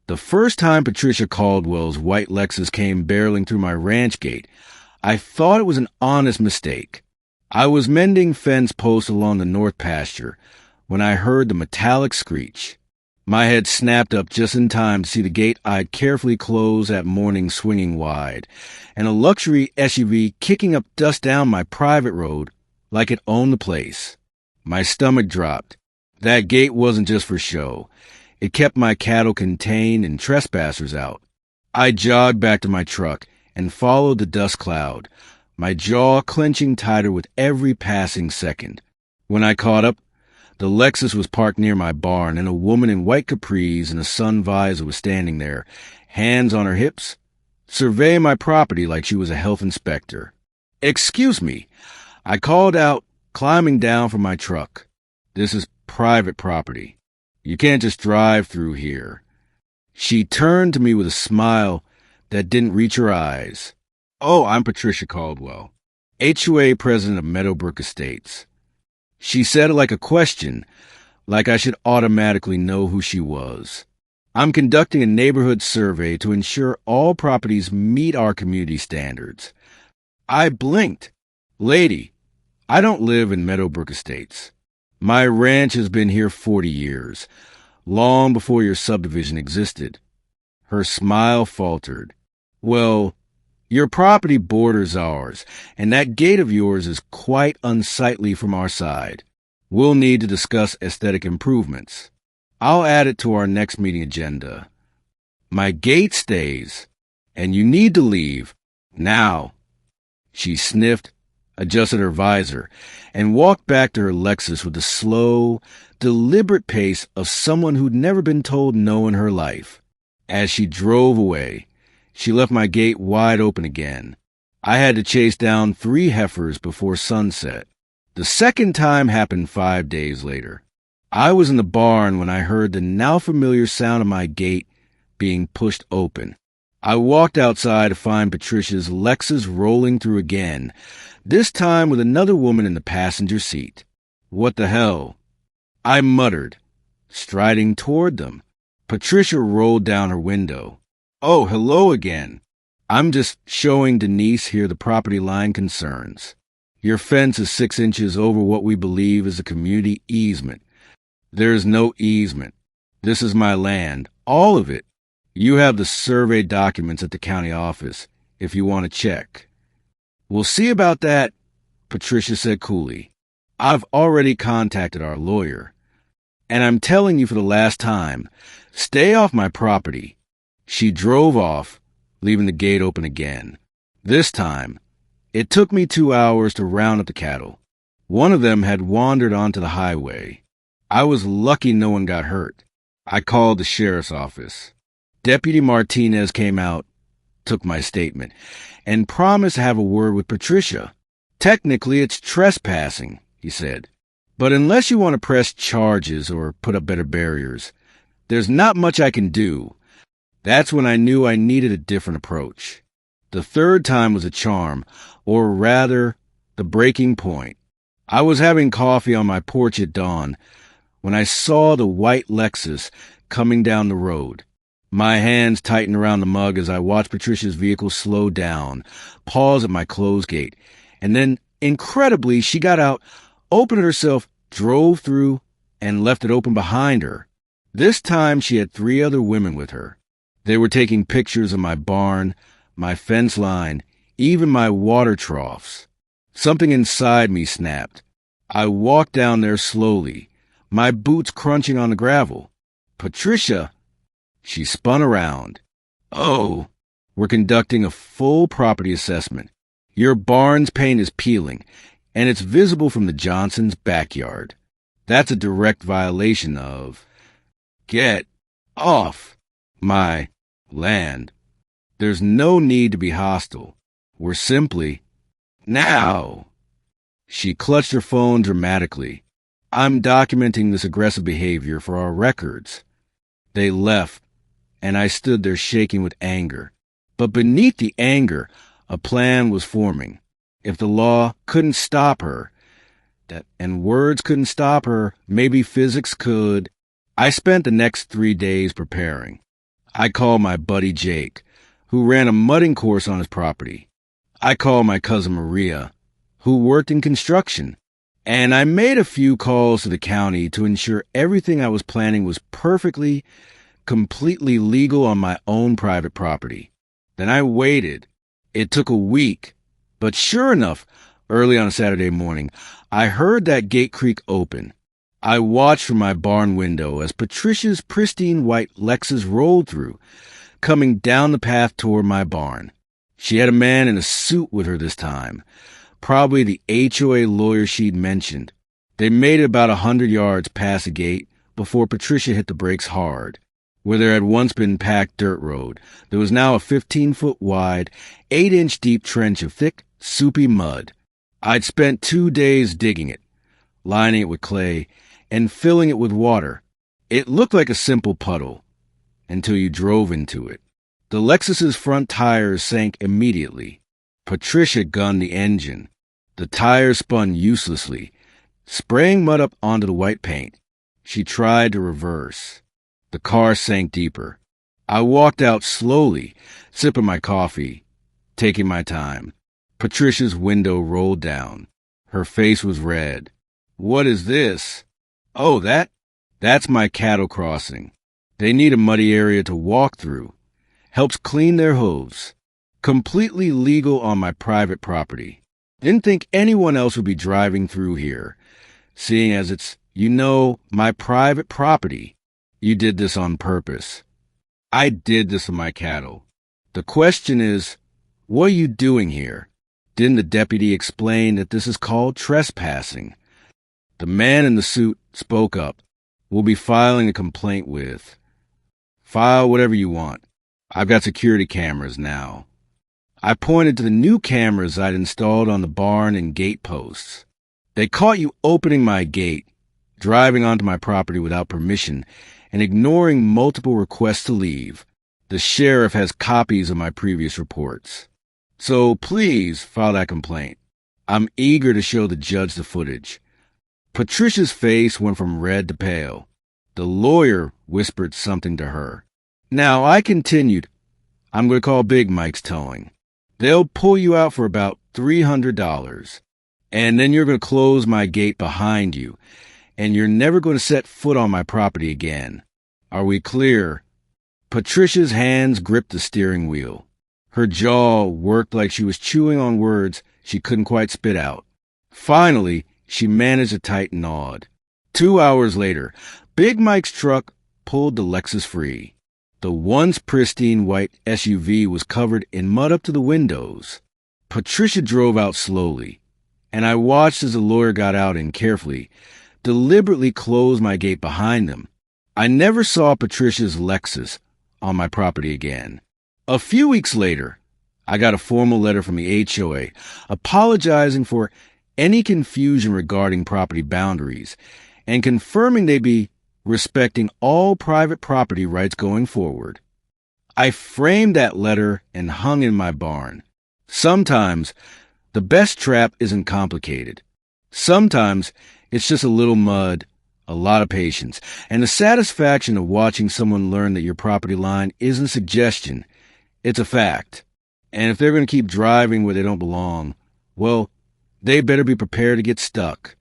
The first time Patricia Caldwell's white Lexus came barreling through my ranch gate, I thought it was an honest mistake. I was mending fence posts along the north pasture when I heard the metallic screech. My head snapped up just in time to see the gate I'd carefully closed that morning swinging wide, and a luxury SUV kicking up dust down my private road like it owned the place. My stomach dropped. That gate wasn't just for show. It kept my cattle contained and trespassers out. I jogged back to my truck and followed the dust cloud, my jaw clenching tighter with every passing second. When I caught up, the Lexus was parked near my barn, and a woman in white capris and a sun visor was standing there, hands on her hips, surveying my property like she was a health inspector. "Excuse me," I called out, climbing down from my truck. "This is private property. You can't just drive through here." She turned to me with a smile that didn't reach her eyes. "Oh, I'm Patricia Caldwell, HOA president of Meadowbrook Estates." She said it like a question, like I should automatically know who she was. "I'm conducting a neighborhood survey to ensure all properties meet our community standards." I blinked. "Lady, I don't live in Meadowbrook Estates. My ranch has been here 40 years, long before your subdivision existed." Her smile faltered. "Well, your property borders ours, and that gate of yours is quite unsightly from our side. We'll need to discuss aesthetic improvements. I'll add it to our next meeting agenda. My gate stays, and you need to leave now." She sniffed, adjusted her visor, and walked back to her Lexus with the slow, deliberate pace of someone who'd never been told no in her life. As she drove away, she left my gate wide open again. I had to chase down 3 heifers before sunset. The second time happened 5 days later. I was in the barn when I heard the now familiar sound of my gate being pushed open. I walked outside to find Patricia's Lexus rolling through again, this time with another woman in the passenger seat. "What the hell?" I muttered, striding toward them. Patricia rolled down her window. "Oh, hello again. I'm just showing Denise here the property line concerns. Your fence is 6 inches over what we believe is a community easement. There is no easement. This is my land, all of it. You have the survey documents at the county office, if you want to check." "We'll see about that," Patricia said coolly. "I've already contacted our lawyer. And I'm telling you for the last time, stay off my property." She drove off, leaving the gate open again. This time, it took me 2 hours to round up the cattle. One of them had wandered onto the highway. I was lucky no one got hurt. I called the sheriff's office. Deputy Martinez came out, took my statement, and promised to have a word with Patricia. "Technically, it's trespassing," he said. "But unless you want to press charges or put up better barriers, there's not much I can do." That's when I knew I needed a different approach. The third time was a charm, or rather, the breaking point. I was having coffee on my porch at dawn when I saw the white Lexus coming down the road. My hands tightened around the mug as I watched Patricia's vehicle slow down, pause at my closed gate, and then, incredibly, she got out, opened it herself, drove through, and left it open behind her. This time she had 3 other women with her. They were taking pictures of my barn, my fence line, even my water troughs. Something inside me snapped. I walked down there slowly, my boots crunching on the gravel. "Patricia!" She spun around. "Oh, we're conducting a full property assessment. Your barn's paint is peeling, and it's visible from the Johnsons' backyard. That's a direct violation of... Get off my land. There's no need to be hostile. We're simply... Now!" She clutched her phone dramatically. "I'm documenting this aggressive behavior for our records." They left, and I stood there shaking with anger. But beneath the anger, a plan was forming. If the law couldn't stop her, and words couldn't stop her, maybe physics could. I spent the next 3 days preparing. I called my buddy Jake, who ran a mudding course on his property. I called my cousin Maria, who worked in construction. And I made a few calls to the county to ensure everything I was planning was perfectly, completely legal on my own private property. Then I waited. It took a week. But sure enough, early on a Saturday morning, I heard that gate creak open. I watched from my barn window as Patricia's pristine white Lexus rolled through, coming down the path toward my barn. She had a man in a suit with her this time, probably the HOA lawyer she'd mentioned. They made it about 100 yards past the gate before Patricia hit the brakes hard. Where there had once been packed dirt road, there was now a 15-foot wide, 8-inch deep trench of thick, soupy mud. I'd spent 2 days digging it, lining it with clay, and filling it with water. It looked like a simple puddle, until you drove into it. The Lexus's front tires sank immediately. Patricia gunned the engine. The tires spun uselessly, spraying mud up onto the white paint. She tried to reverse. The car sank deeper. I walked out slowly, sipping my coffee, taking my time. Patricia's window rolled down. Her face was red. "What is this?" "Oh, that's my cattle crossing. They need a muddy area to walk through. Helps clean their hooves. Completely legal on my private property. Didn't think anyone else would be driving through here, seeing as it's, my private property. You did this on purpose." "I did this with my cattle. The question is, what are you doing here?" Didn't the deputy explain that this is called trespassing? The man in the suit spoke up. "We'll be filing a complaint with." "File whatever you want. I've got security cameras now." I pointed to the new cameras I'd installed on the barn and gate posts. "They caught you opening my gate, driving onto my property without permission, and ignoring multiple requests to leave. The sheriff has copies of my previous reports. So please file that complaint. I'm eager to show the judge the footage." Patricia's face went from red to pale. The lawyer whispered something to her. Now I continued, "I'm going to call Big Mike's Towing. They'll pull you out for about $300. And then you're going to close my gate behind you, and you're never going to set foot on my property again. Are we clear?" Patricia's hands gripped the steering wheel. Her jaw worked like she was chewing on words she couldn't quite spit out. Finally, she managed a tight nod. 2 hours later, Big Mike's truck pulled the Lexus free. The once pristine white SUV was covered in mud up to the windows. Patricia drove out slowly, and I watched as the lawyer got out and carefully, deliberately closed my gate behind them. I never saw Patricia's Lexus on my property again. A few weeks later, I got a formal letter from the HOA apologizing for any confusion regarding property boundaries and confirming they'd be respecting all private property rights going forward. I framed that letter and hung in my barn. Sometimes the best trap isn't complicated. Sometimes it's just a little mud, a lot of patience, and the satisfaction of watching someone learn that your property line isn't suggestion, it's a fact. And if they're going to keep driving where they don't belong, well, they better be prepared to get stuck.